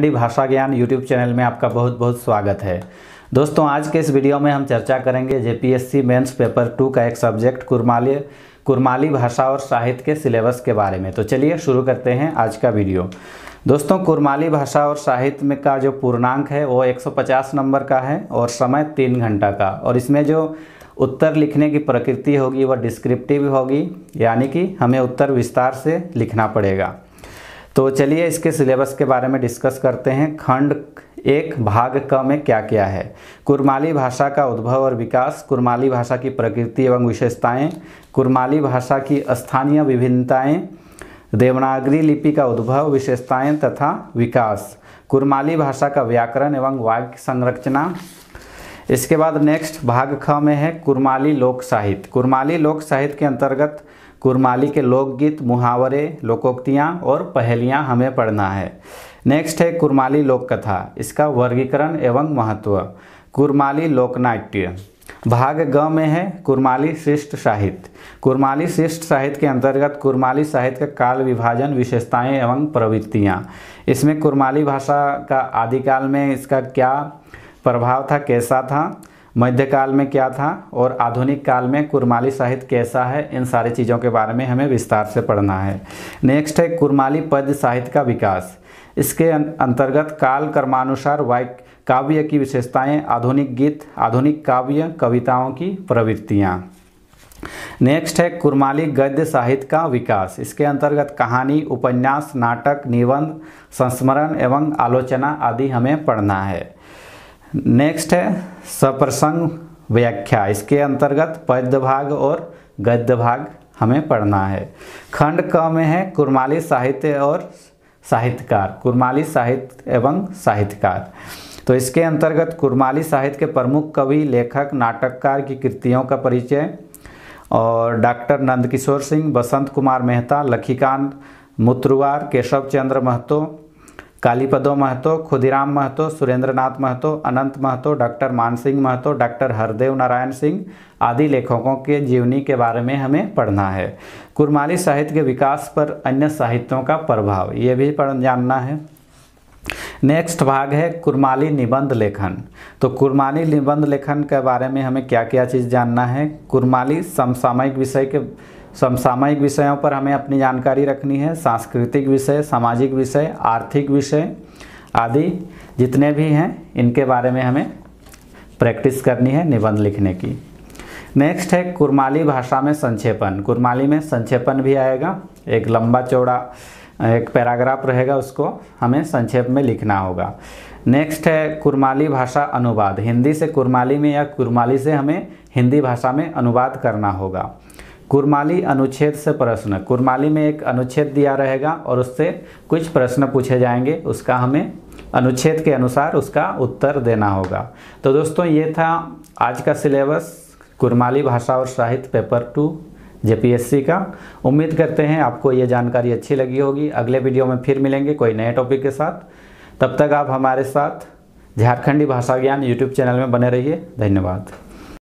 झारखंडी भाषा ज्ञान YouTube channel में आपका बहुत बहुत स्वागत है। दोस्तों, आज के इस वीडियो में हम चर्चा करेंगे जेपीएससी मेंस पेपर 2 का एक सब्जेक्ट कुरमाली भाषा और साहित्य के सिलेबस के बारे में। तो चलिए शुरू करते हैं आज का वीडियो। दोस्तों, कुरमाली भाषा और साहित्य में का जो पूर्णांक है वो 150 नंबर का है और समय 3 घंटा का, और इसमें जो उत्तर लिखने की प्रकृति होगी वह डिस्क्रिप्टिव होगी, यानी कि हमें उत्तर विस्तार से लिखना पड़ेगा। तो चलिए इसके सिलेबस के बारे में डिस्कस करते हैं। खंड 1 भाग क में क्या क्या है। कुरमाली भाषा का उद्भव और विकास, कुरमाली भाषा की प्रकृति एवं विशेषताएं, कुरमाली भाषा की स्थानीय विभिन्नताएं, देवनागरी लिपि का उद्भव, विशेषताएं तथा विकास, कुरमाली भाषा का व्याकरण एवं वाक्य संरचना। इसके बाद नेक्स्ट भाग ख में है कुरमाली लोक साहित्य। कुरमाली लोक साहित्य के अंतर्गत कुरमाली के लोकगीत, मुहावरे, लोकोक्तियाँ और पहेलियाँ हमें पढ़ना है। नेक्स्ट है कुरमाली लोक कथा, इसका वर्गीकरण एवं महत्व। कुरमाली लोकनाट्य। भाग ग में है कुरमाली शिष्ट साहित्य। कुरमाली शिष्ट साहित्य के अंतर्गत कुरमाली साहित्य का काल विभाजन, विशेषताएं एवं प्रवृत्तियाँ। इसमें कुरमाली भाषा का आदिकाल में इसका क्या प्रभाव था, कैसा था, मध्यकाल में क्या था और आधुनिक काल में कुरमाली साहित्य कैसा है, इन सारी चीज़ों के बारे में हमें विस्तार से पढ़ना है। नेक्स्ट है कुरमाली पद्य साहित्य का विकास। इसके अंतर्गत काल क्रमानुसार वाक्य काव्य की विशेषताएं, आधुनिक गीत, आधुनिक काव्य, कविताओं की प्रवृत्तियाँ। नेक्स्ट है कुरमाली गद्य साहित्य का विकास। इसके अंतर्गत कहानी, उपन्यास, नाटक, निबंध, संस्मरण एवं आलोचना आदि हमें पढ़ना है। नेक्स्ट है सप्रसंग व्याख्या। इसके अंतर्गत पद्य भाग और गद्य भाग हमें पढ़ना है। खंड क में है कुरमाली साहित्य और साहित्यकार, कुरमाली साहित्य एवं साहित्यकार। तो इसके अंतर्गत कुरमाली साहित्य के प्रमुख कवि, लेखक, नाटककार की कृतियों का परिचय, और डॉक्टर नंदकिशोर सिंह, बसंत कुमार मेहता, लखीकांत मुत्रुवार, केशव चंद्र महतो, कालीपदो महतो, खुदीराम महतो, सुरेंद्रनाथ महतो, अनंत महतो, डॉक्टर मानसिंह महतो, डॉक्टर हरदेव नारायण सिंह आदि लेखकों के जीवनी के बारे में हमें पढ़ना है। कुरमाली साहित्य के विकास पर अन्य साहित्यों का प्रभाव, ये भी जानना है। नेक्स्ट भाग है कुरमाली निबंध लेखन। तो कुरमाली निबंध लेखन के बारे में हमें क्या क्या चीज़ जानना है। कुरमाली समसामयिक विषयों पर हमें अपनी जानकारी रखनी है। सांस्कृतिक विषय, सामाजिक विषय, आर्थिक विषय आदि जितने भी हैं इनके बारे में हमें प्रैक्टिस करनी है निबंध लिखने की। नेक्स्ट है कुरमाली भाषा में संक्षेपण। कुरमाली में संक्षेपण भी आएगा, एक लंबा चौड़ा एक पैराग्राफ रहेगा, उसको हमें संक्षेप में लिखना होगा। नेक्स्ट है कुरमाली भाषा अनुवाद। हिंदी से कुरमाली में या कुरमाली से हमें हिंदी भाषा में अनुवाद करना होगा। कुरमाली अनुच्छेद से प्रश्न। कुरमाली में एक अनुच्छेद दिया रहेगा और उससे कुछ प्रश्न पूछे जाएंगे, उसका हमें अनुच्छेद के अनुसार उसका उत्तर देना होगा। तो दोस्तों, ये था आज का सिलेबस कुरमाली भाषा और साहित्य पेपर 2 जेपीएससी का। उम्मीद करते हैं आपको ये जानकारी अच्छी लगी होगी। अगले वीडियो में फिर मिलेंगे कोई नए टॉपिक के साथ। तब तक आप हमारे साथ झारखंडी भाषा ज्ञान यूट्यूब चैनल में बने रहिए। धन्यवाद।